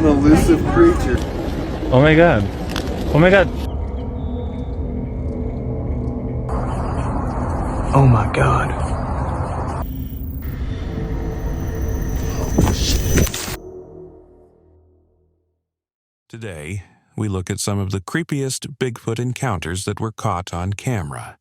an elusive creature. Oh my god. Oh my god. Oh my god. Today, we look at some of the creepiest Bigfoot encounters that were caught on camera.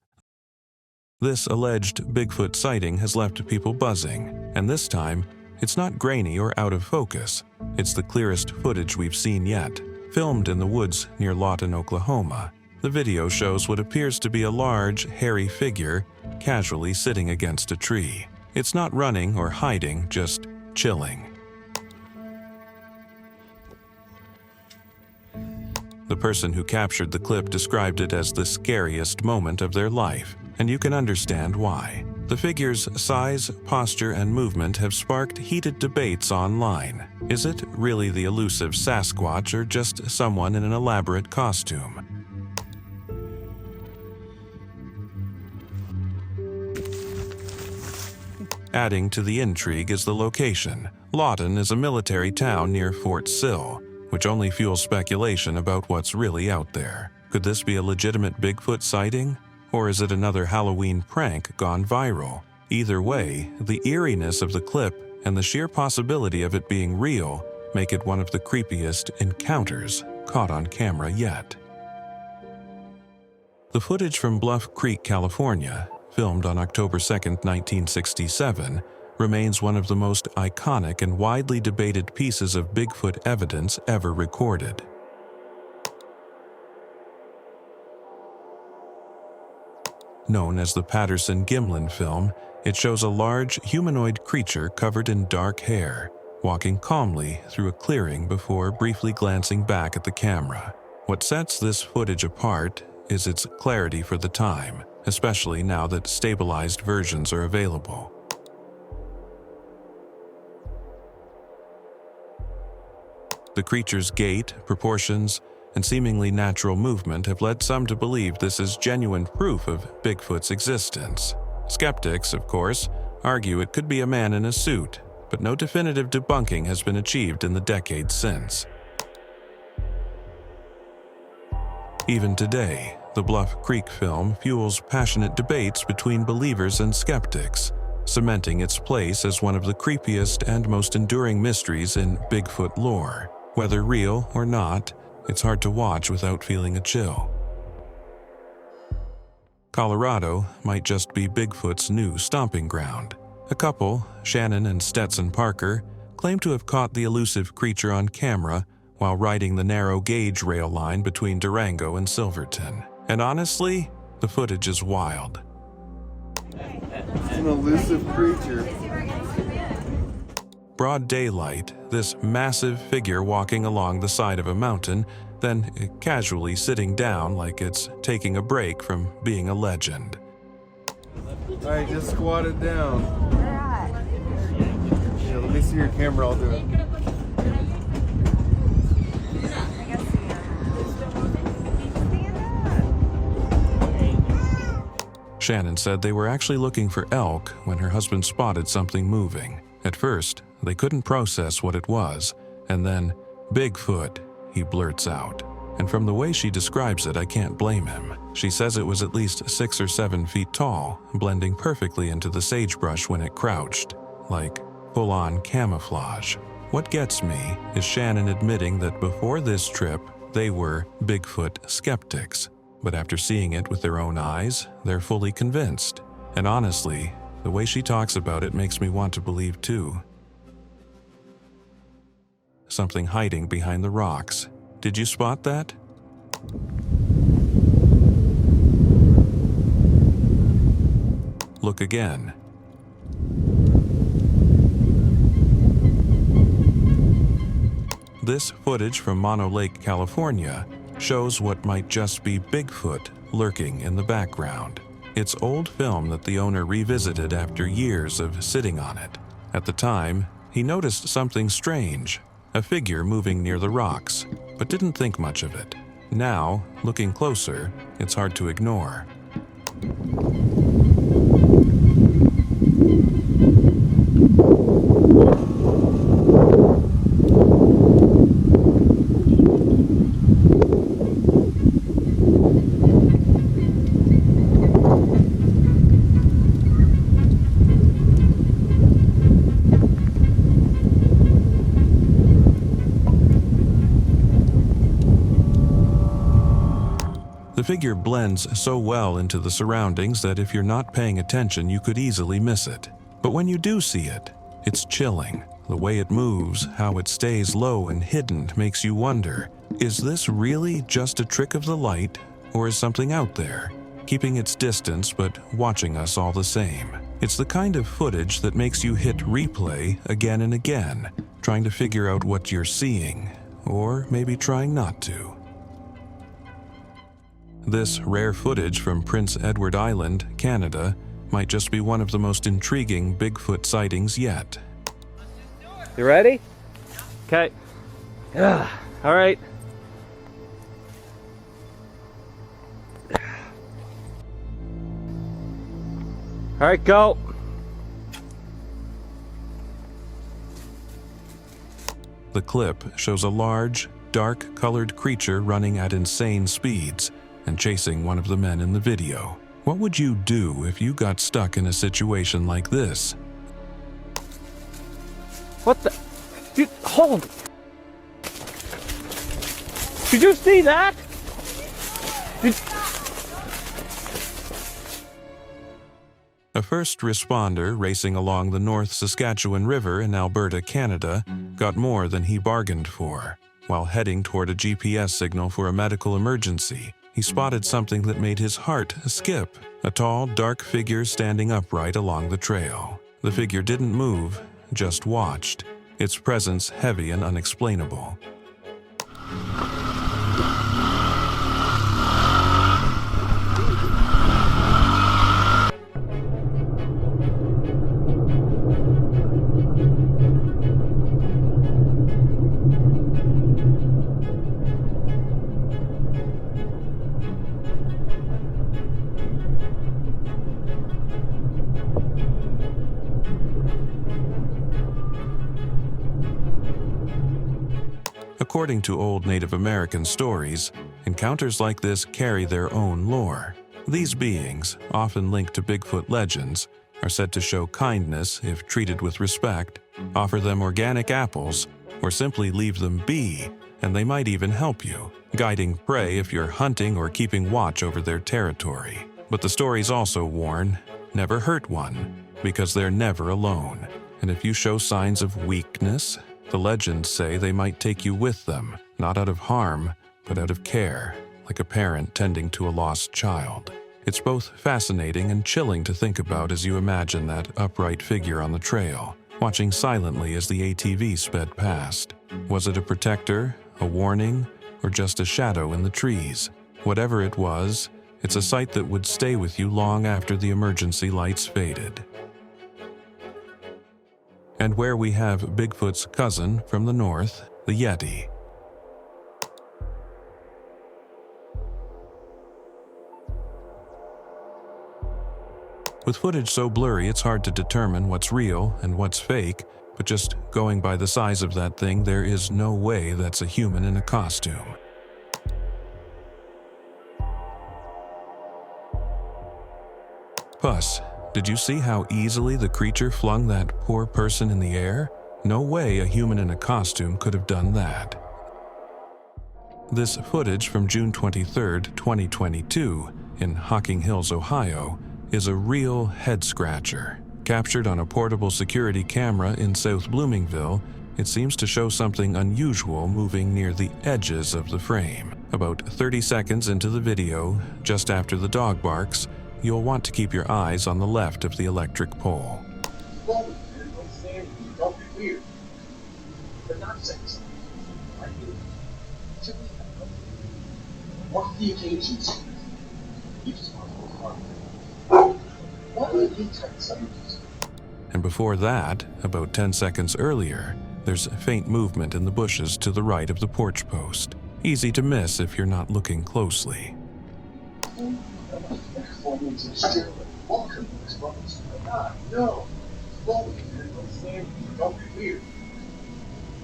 This alleged Bigfoot sighting has left people buzzing, and this time, it's not grainy or out of focus. It's the clearest footage we've seen yet, filmed in the woods near Lawton, Oklahoma. The video shows what appears to be a large, hairy figure casually sitting against a tree. It's not running or hiding, just chilling. The person who captured the clip described it as the scariest moment of their life, and you can understand why. The figure's size, posture, and movement have sparked heated debates online. Is it really the elusive Sasquatch or just someone in an elaborate costume? Adding to the intrigue is the location. Lawton is a military town near Fort Sill, which only fuels speculation about what's really out there. Could this be a legitimate Bigfoot sighting? Or is it another Halloween prank gone viral? Either way, the eeriness of the clip and the sheer possibility of it being real make it one of the creepiest encounters caught on camera yet. The footage from Bluff Creek, California, filmed on October 2, 1967, remains one of the most iconic and widely debated pieces of Bigfoot evidence ever recorded. Known as the Patterson-Gimlin film, it shows a large humanoid creature covered in dark hair, walking calmly through a clearing before briefly glancing back at the camera. What sets this footage apart is its clarity for the time, especially now that stabilized versions are available. The creature's gait, proportions, and seemingly natural movement have led some to believe this is genuine proof of Bigfoot's existence. Skeptics, of course, argue it could be a man in a suit, but no definitive debunking has been achieved in the decades since. Even today, the Bluff Creek film fuels passionate debates between believers and skeptics, cementing its place as one of the creepiest and most enduring mysteries in Bigfoot lore. Whether real or not, it's hard to watch without feeling a chill. Colorado might just be Bigfoot's new stomping ground. A couple, Shannon and Stetson Parker, claim to have caught the elusive creature on camera while riding the narrow gauge rail line between Durango and Silverton. And honestly, the footage is wild. It's an elusive creature. Broad daylight, this massive figure walking along the side of a mountain, then casually sitting down like it's taking a break from being a legend. Alright, just squat it down. Yeah, let me see your camera, I'll do it. Shannon said they were actually looking for elk when her husband spotted something moving. At first, they couldn't process what it was, and then, "Bigfoot," he blurts out. And from the way she describes it, I can't blame him. She says it was at least 6 or 7 feet tall, blending perfectly into the sagebrush when it crouched, like full-on camouflage. What gets me is Shannon admitting that before this trip, they were Bigfoot skeptics. But after seeing it with their own eyes, they're fully convinced. And honestly, the way she talks about it makes me want to believe too. Something hiding behind the rocks. Did you spot that? Look again. This footage from Mono Lake, California, shows what might just be Bigfoot lurking in the background. It's old film that the owner revisited after years of sitting on it. At the time, he noticed something strange, a figure moving near the rocks, but didn't think much of it. Now, looking closer, it's hard to ignore. The figure blends so well into the surroundings that if you're not paying attention, you could easily miss it. But when you do see it, it's chilling. The way it moves, how it stays low and hidden makes you wonder, is this really just a trick of the light, or is something out there, keeping its distance but watching us all the same? It's the kind of footage that makes you hit replay again and again, trying to figure out what you're seeing, or maybe trying not to. This rare footage from Prince Edward Island, Canada, might just be one of the most intriguing Bigfoot sightings yet. You ready? Okay. All right. All right, go. The clip shows a large, dark-colored creature running at insane speeds and chasing one of the men in the video. What would you do if you got stuck in a situation like this? What the? Dude, hold. Did you see that? A first responder racing along the North Saskatchewan River in Alberta, Canada, got more than he bargained for. While heading toward a GPS signal for a medical emergency, he spotted something that made his heart skip. A tall, dark figure standing upright along the trail. The figure didn't move, just watched, its presence heavy and unexplainable. According to old Native American stories, encounters like this carry their own lore. These beings, often linked to Bigfoot legends, are said to show kindness if treated with respect, offer them organic apples, or simply leave them be, and they might even help you, guiding prey if you're hunting or keeping watch over their territory. But the stories also warn, never hurt one, because they're never alone. And if you show signs of weakness, the legends say they might take you with them, not out of harm, but out of care, like a parent tending to a lost child. It's both fascinating and chilling to think about as you imagine that upright figure on the trail, watching silently as the ATV sped past. Was it a protector, a warning, or just a shadow in the trees? Whatever it was, it's a sight that would stay with you long after the emergency lights faded. And where we have Bigfoot's cousin from the north, the Yeti. With footage so blurry, it's hard to determine what's real and what's fake, but just going by the size of that thing, there is no way that's a human in a costume. Puss, did you see how easily the creature flung that poor person in the air? No way a human in a costume could have done that. This footage from June 23, 2022, in Hocking Hills, Ohio, is a real head-scratcher. Captured on a portable security camera in South Bloomingville, it seems to show something unusual moving near the edges of the frame. About 30 seconds into the video, just after the dog barks, you'll want to keep your eyes on the left of the electric pole. Don't be weird. They're not saying something. Are you? What the occasions? You just want to go far. Why would you try something? And before that, about 10 seconds earlier, there's faint movement in the bushes to the right of the porch post. Easy to miss if you're not looking closely. Welcome to this place. No. Don't be weird.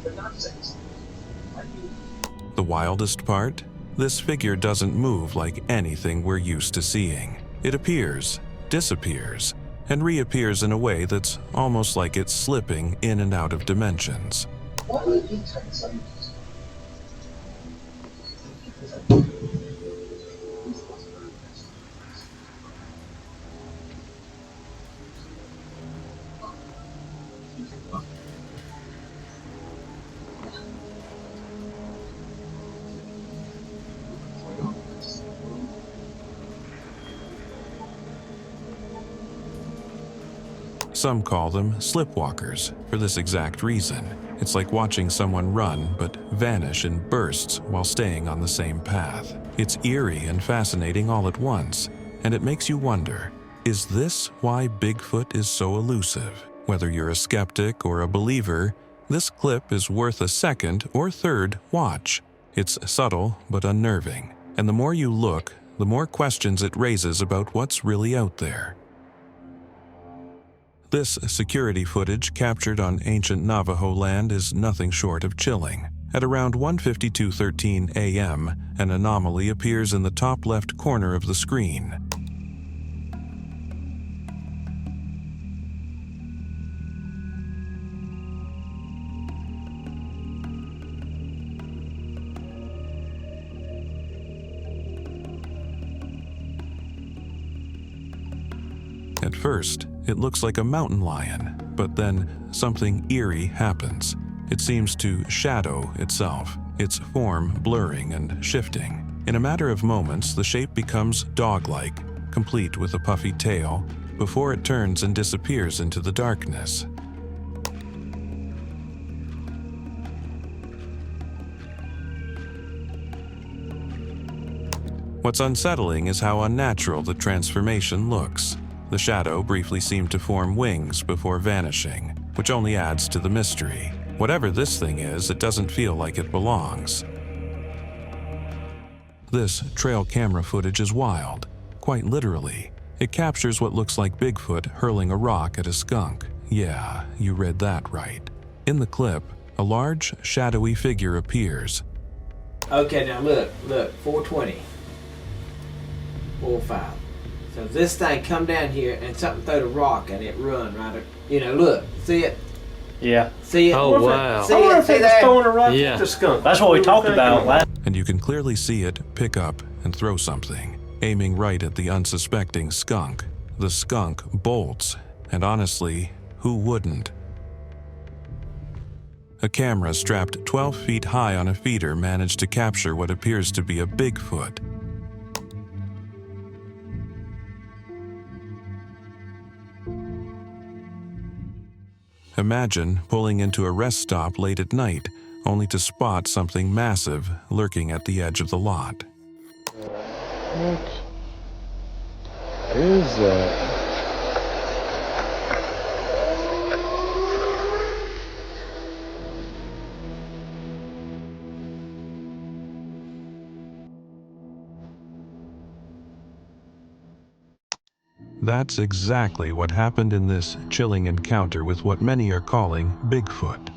They're not saying something. Are you? The wildest part? This figure doesn't move like anything we're used to seeing. It appears, disappears, and reappears in a way that's almost like it's slipping in and out of dimensions. Why would you try something? Some call them slipwalkers for this exact reason. It's like watching someone run but vanish in bursts while staying on the same path. It's eerie and fascinating all at once, and it makes you wonder, is this why Bigfoot is so elusive? Whether you're a skeptic or a believer, this clip is worth a second or third watch. It's subtle but unnerving, and the more you look, the more questions it raises about what's really out there. This security footage captured on ancient Navajo land is nothing short of chilling. At around 1:52:13 a.m., an anomaly appears in the top left corner of the screen. At first, it looks like a mountain lion, but then something eerie happens. It seems to shadow itself, its form blurring and shifting. In a matter of moments, the shape becomes dog-like, complete with a puffy tail, before it turns and disappears into the darkness. What's unsettling is how unnatural the transformation looks. The shadow briefly seemed to form wings before vanishing, which only adds to the mystery. Whatever this thing is, it doesn't feel like it belongs. This trail camera footage is wild, quite literally. It captures what looks like Bigfoot hurling a rock at a skunk. Yeah, you read that right. In the clip, a large, shadowy figure appears. Okay, now look, 420, 45. So this thing come down here and something throw the rock and it run right. Look, see it? Yeah. See it? Oh, wow. See I wonder it? if See it was that? throwing a rock Yeah. at the skunk. That's what we talked about last. And you can clearly see it pick up and throw something, aiming right at the unsuspecting skunk. The skunk bolts, and honestly, who wouldn't? A camera strapped 12 feet high on a feeder managed to capture what appears to be a Bigfoot. Imagine pulling into a rest stop late at night, only to spot something massive lurking at the edge of the lot. What is that? That's exactly what happened in this chilling encounter with what many are calling Bigfoot.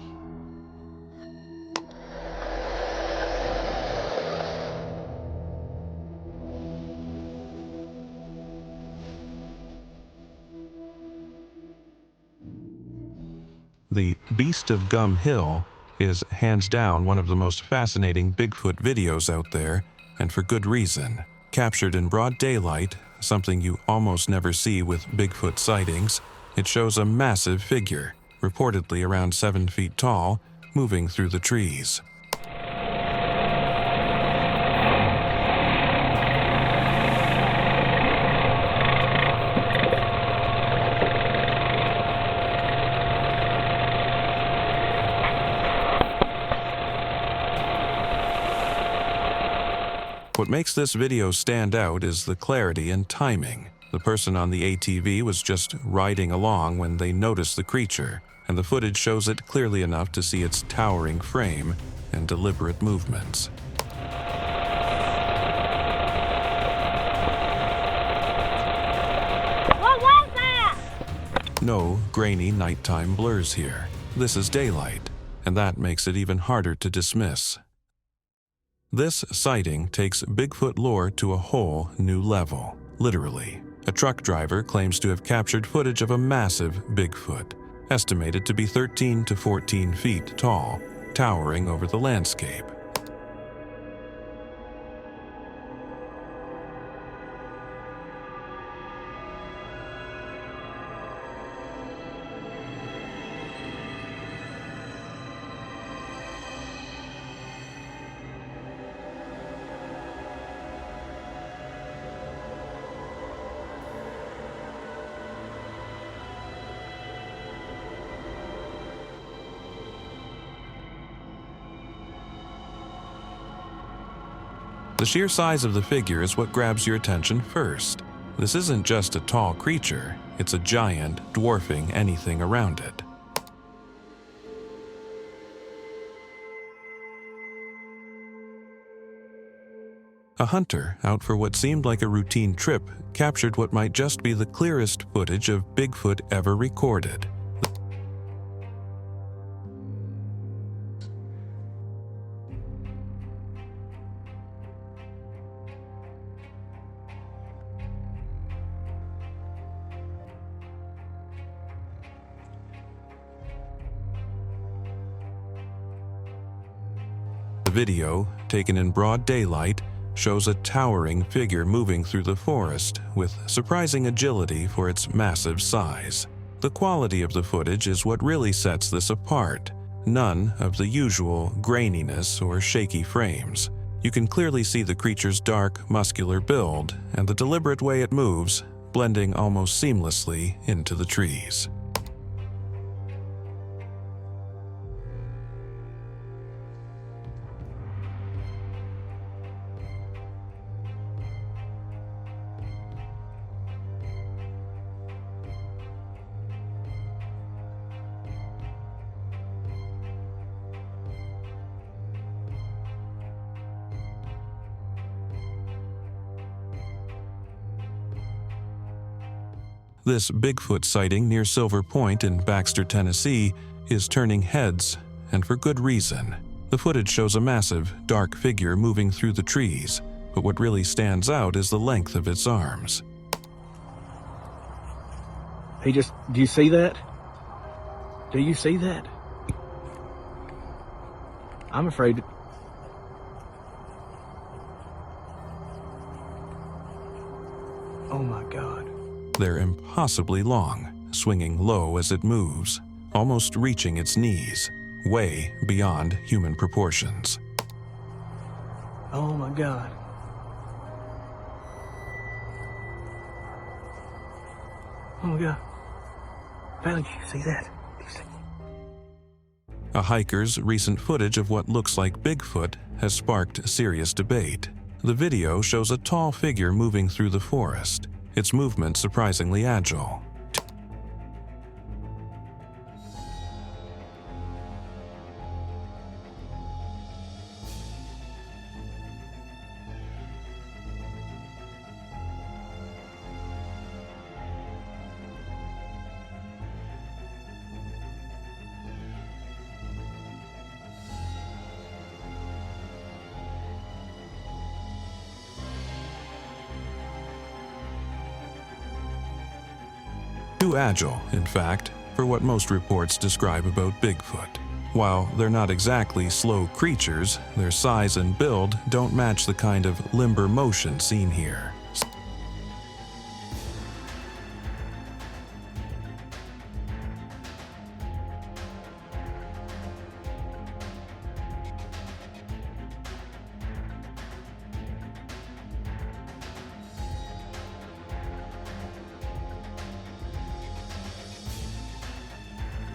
The Beast of Gum Hill is hands down one of the most fascinating Bigfoot videos out there, and for good reason. Captured in broad daylight, something you almost never see with Bigfoot sightings, it shows a massive figure, reportedly around 7 feet tall, moving through the trees. What makes this video stand out is the clarity and timing. The person on the ATV was just riding along when they noticed the creature, and the footage shows it clearly enough to see its towering frame and deliberate movements. What was that? No grainy nighttime blurs here. This is daylight, and that makes it even harder to dismiss. This sighting takes Bigfoot lore to a whole new level, literally. A truck driver claims to have captured footage of a massive Bigfoot, estimated to be 13 to 14 feet tall, towering over the landscape. The sheer size of the figure is what grabs your attention first. This isn't just a tall creature, it's a giant, dwarfing anything around it. A hunter, out for what seemed like a routine trip, captured what might just be the clearest footage of Bigfoot ever recorded. The video, taken in broad daylight, shows a towering figure moving through the forest with surprising agility for its massive size. The quality of the footage is what really sets this apart. None of the usual graininess or shaky frames. You can clearly see the creature's dark, muscular build and the deliberate way it moves, blending almost seamlessly into the trees. This Bigfoot sighting near Silver Point in Baxter, Tennessee, is turning heads, and for good reason. The footage shows a massive, dark figure moving through the trees, but what really stands out is the length of its arms. Do you see that? Do you see that? I'm afraid. Oh my God. They're impossibly long, swinging low as it moves, almost reaching its knees, way beyond human proportions. Oh my God. Oh my God. Valley, do you see that? Do you see? A hiker's recent footage of what looks like Bigfoot has sparked serious debate. The video shows a tall figure moving through the forest, its movement surprisingly agile. Too agile, in fact, for what most reports describe about Bigfoot. While they're not exactly slow creatures, their size and build don't match the kind of limber motion seen here.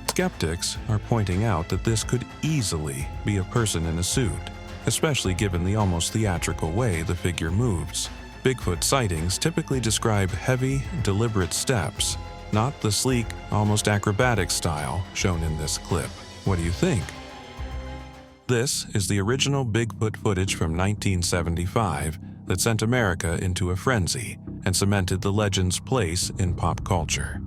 Skeptics are pointing out that this could easily be a person in a suit, especially given the almost theatrical way the figure moves. Bigfoot sightings typically describe heavy, deliberate steps, not the sleek, almost acrobatic style shown in this clip. What do you think? This is the original Bigfoot footage from 1975 that sent America into a frenzy and cemented the legend's place in pop culture.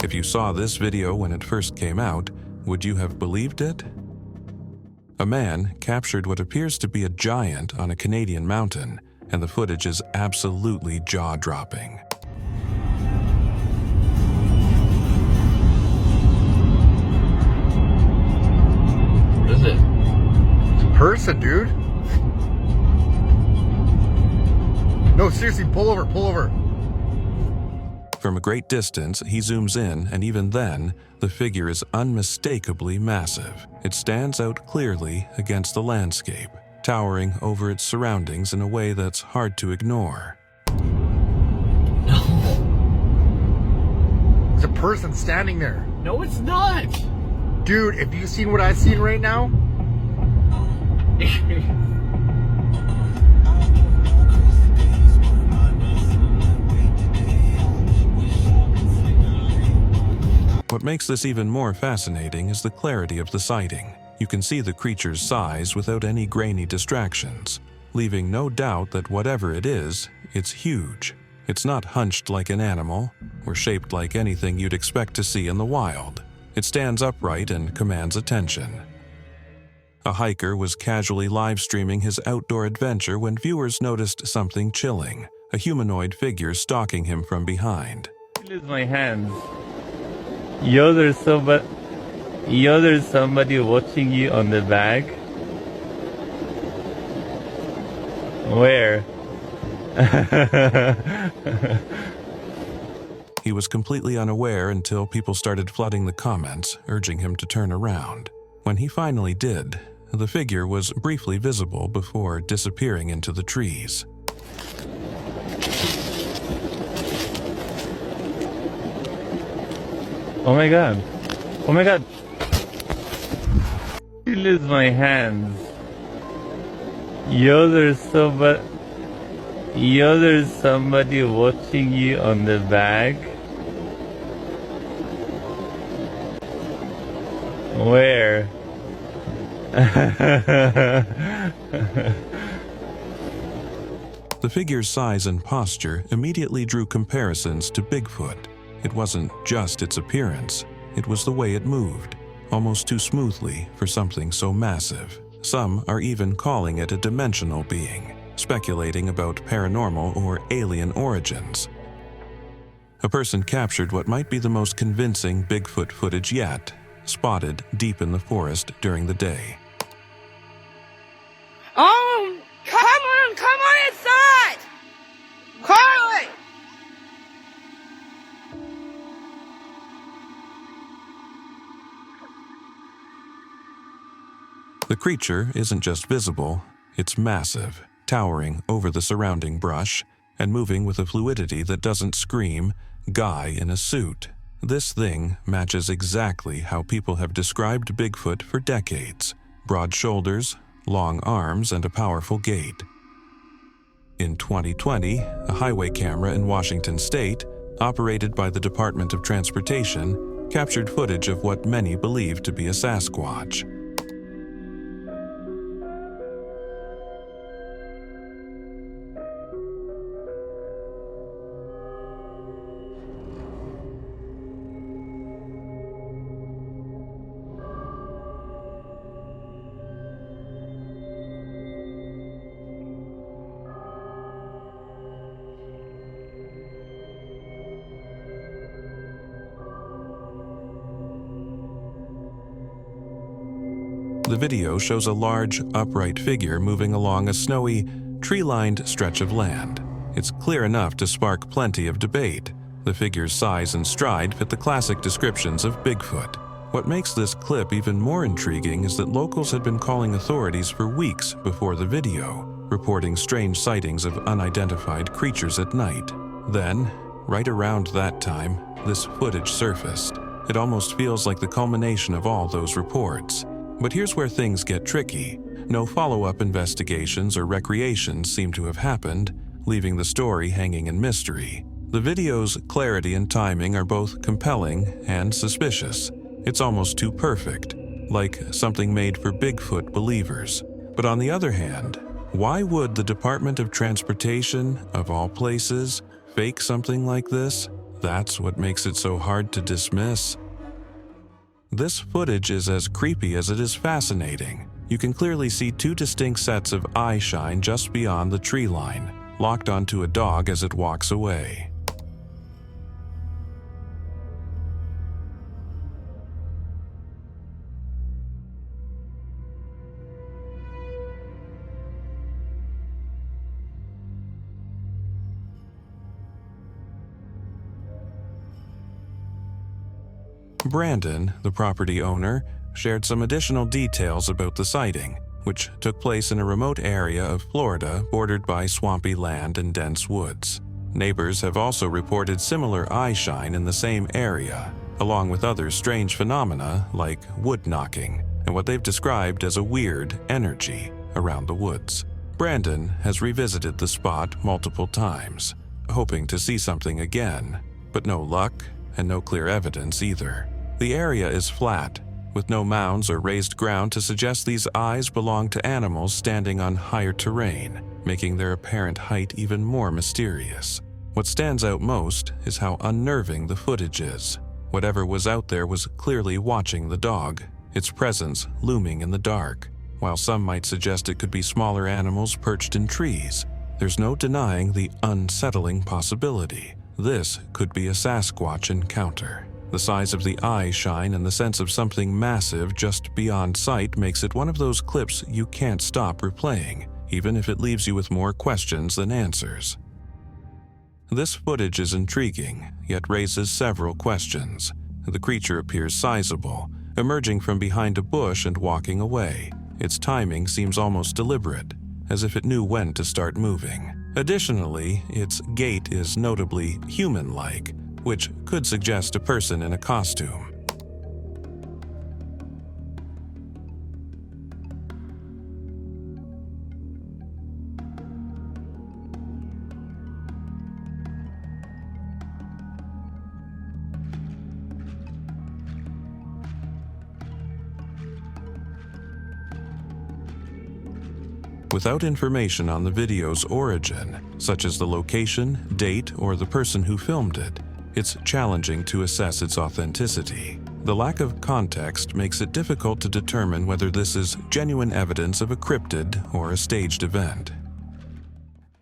If you saw this video when it first came out, would you have believed it? A man captured what appears to be a giant on a Canadian mountain, and the footage is absolutely jaw-dropping. What is it? It's a person, dude. No, seriously, pull over, pull over. From a great distance, he zooms in, and even then, the figure is unmistakably massive. It stands out clearly against the landscape, towering over its surroundings in a way that's hard to ignore. There's a person standing there. No, it's not. Dude, if you've seen what I've seen right now, What makes this even more fascinating is the clarity of the sighting. You can see the creature's size without any grainy distractions, leaving no doubt that whatever it is, it's huge. It's not hunched like an animal, or shaped like anything you'd expect to see in the wild. It stands upright and commands attention. A hiker was casually live-streaming his outdoor adventure when viewers noticed something chilling, a humanoid figure stalking him from behind. Lose my hands. There's somebody watching you on the back. Where? He was completely unaware until people started flooding the comments, urging him to turn around. When he finally did, the figure was briefly visible before disappearing into the trees. Oh my god. Oh my god. I lose my hands. There's somebody watching you on the back. Where? The figure's size and posture immediately drew comparisons to Bigfoot. It wasn't just its appearance, it was the way it moved, almost too smoothly for something so massive. Some are even calling it a dimensional being, speculating about paranormal or alien origins. A person captured what might be the most convincing Bigfoot footage yet, spotted deep in the forest during the day. Oh, come on inside! Carly! The creature isn't just visible, it's massive, towering over the surrounding brush and moving with a fluidity that doesn't scream, "Guy in a suit." This thing matches exactly how people have described Bigfoot for decades: broad shoulders, long arms, and a powerful gait. In 2020, a highway camera in Washington state, operated by the Department of Transportation, captured footage of what many believe to be a Sasquatch. The video shows a large, upright figure moving along a snowy, tree-lined stretch of land. It's clear enough to spark plenty of debate. The figure's size and stride fit the classic descriptions of Bigfoot. What makes this clip even more intriguing is that locals had been calling authorities for weeks before the video, reporting strange sightings of unidentified creatures at night. Then, right around that time, this footage surfaced. It almost feels like the culmination of all those reports. But here's where things get tricky. No follow-up investigations or recreations seem to have happened, leaving the story hanging in mystery. The video's clarity and timing are both compelling and suspicious. It's almost too perfect, like something made for Bigfoot believers. But on the other hand, why would the Department of Transportation, of all places, fake something like this? That's what makes it so hard to dismiss. This footage is as creepy as it is fascinating. You can clearly see two distinct sets of eye shine just beyond the tree line, locked onto a dog as it walks away. Brandon, the property owner, shared some additional details about the sighting, which took place in a remote area of Florida bordered by swampy land and dense woods. Neighbors have also reported similar eye shine in the same area, along with other strange phenomena like wood knocking and what they've described as a weird energy around the woods. Brandon has revisited the spot multiple times, hoping to see something again, but no luck and no clear evidence either. The area is flat, with no mounds or raised ground to suggest these eyes belong to animals standing on higher terrain, making their apparent height even more mysterious. What stands out most is how unnerving the footage is. Whatever was out there was clearly watching the dog, its presence looming in the dark. While some might suggest it could be smaller animals perched in trees, there's no denying the unsettling possibility. This could be a Sasquatch encounter. The size of the eye shine and the sense of something massive just beyond sight makes it one of those clips you can't stop replaying, even if it leaves you with more questions than answers. This footage is intriguing, yet raises several questions. The creature appears sizable, emerging from behind a bush and walking away. Its timing seems almost deliberate, as if it knew when to start moving. Additionally, its gait is notably human-like, which could suggest a person in a costume. Without information on the video's origin, such as the location, date, or the person who filmed it, it's challenging to assess its authenticity. The lack of context makes it difficult to determine whether this is genuine evidence of a cryptid or a staged event.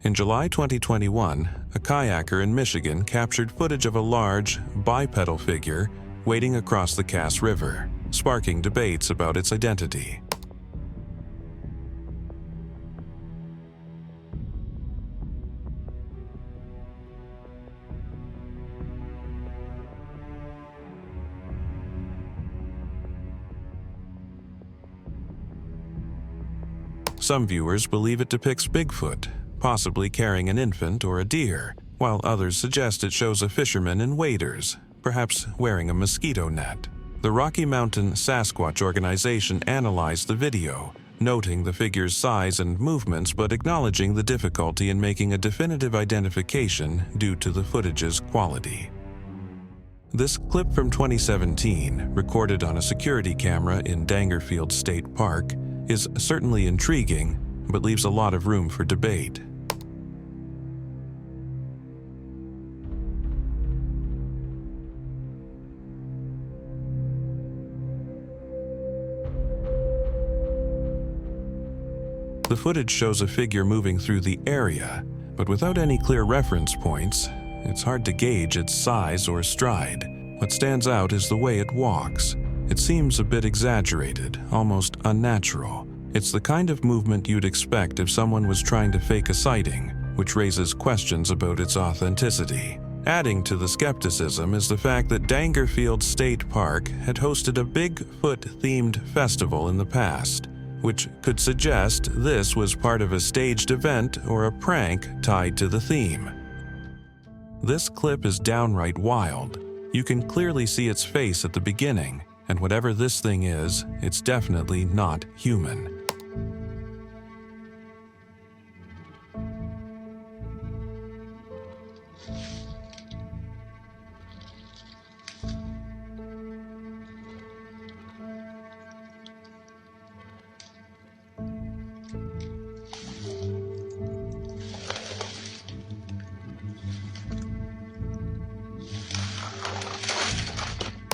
In July 2021, a kayaker in Michigan captured footage of a large, bipedal figure wading across the Cass River, sparking debates about its identity. Some viewers believe it depicts Bigfoot, possibly carrying an infant or a deer, while others suggest it shows a fisherman in waders, perhaps wearing a mosquito net. The Rocky Mountain Sasquatch organization analyzed the video, noting the figure's size and movements but acknowledging the difficulty in making a definitive identification due to the footage's quality. This clip from 2017, recorded on a security camera in Dangerfield State Park, is certainly intriguing, but leaves a lot of room for debate. The footage shows a figure moving through the area, but without any clear reference points, it's hard to gauge its size or stride. What stands out is the way it walks. It seems a bit exaggerated, almost unnatural. It's the kind of movement you'd expect if someone was trying to fake a sighting, which raises questions about its authenticity. Adding to the skepticism is the fact that Dangerfield State Park had hosted a Bigfoot-themed festival in the past, which could suggest this was part of a staged event or a prank tied to the theme. This clip is downright wild. You can clearly see its face at the beginning, and whatever this thing is, it's definitely not human.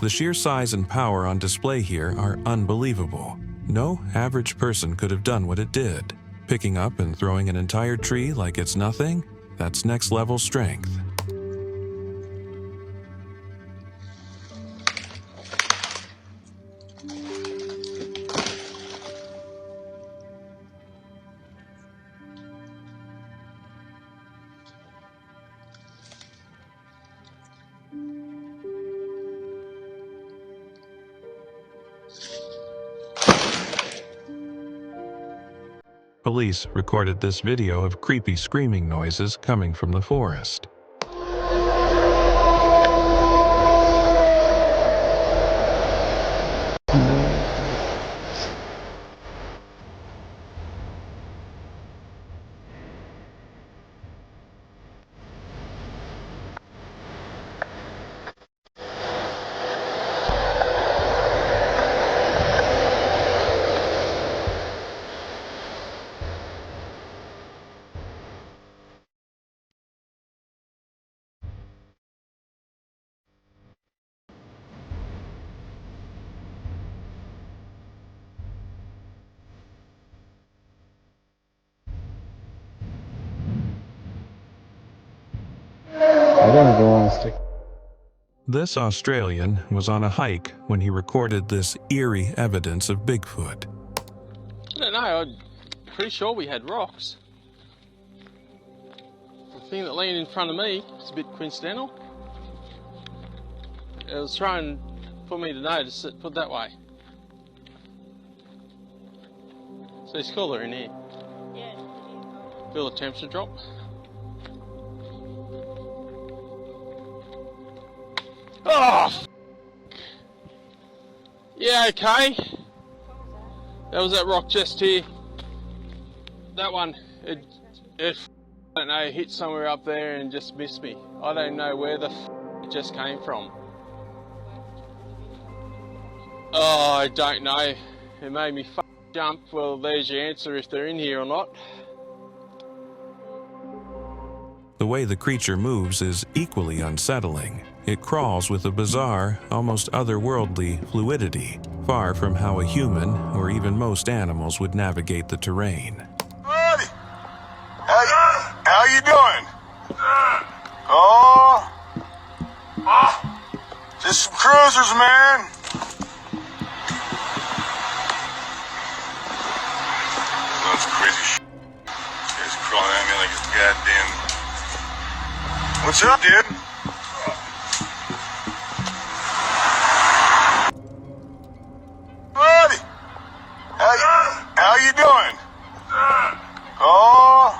The sheer size and power on display here are unbelievable. No average person could have done what it did. Picking up and throwing an entire tree like it's nothing, that's next level strength. Police recorded this video of creepy screaming noises coming from the forest. This Australian was on a hike when he recorded this eerie evidence of Bigfoot. I don't know, I'm pretty sure we had rocks. The thing that leaned in front of me is a bit coincidental. It was trying for me to notice it put that way. So it's cooler in here. Yeah. Feel the temperature drop. Oh! Yeah, okay. That was that rock just here. That one, it I don't know, hit somewhere up there and just missed me. I don't know where the it just came from. Oh, I don't know. It made me jump. Well, there's your answer if they're in here or not. The way the creature moves is equally unsettling. It crawls with a bizarre, almost otherworldly fluidity, far from how a human or even most animals would navigate the terrain. Buddy, how you doing? Oh, just some cruisers, man. That's crazy shit. This guy's crawling at me like it's goddamn. What's up, dude? Buddy, how you doing? Oh,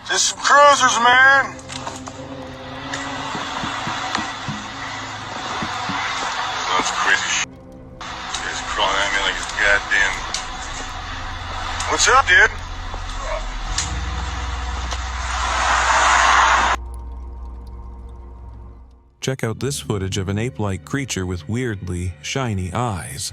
just some cruisers, man. That's crazy shit. This guy's crawling at me like it's goddamn. What's up, dude? Check out this footage of an ape-like creature with weirdly shiny eyes.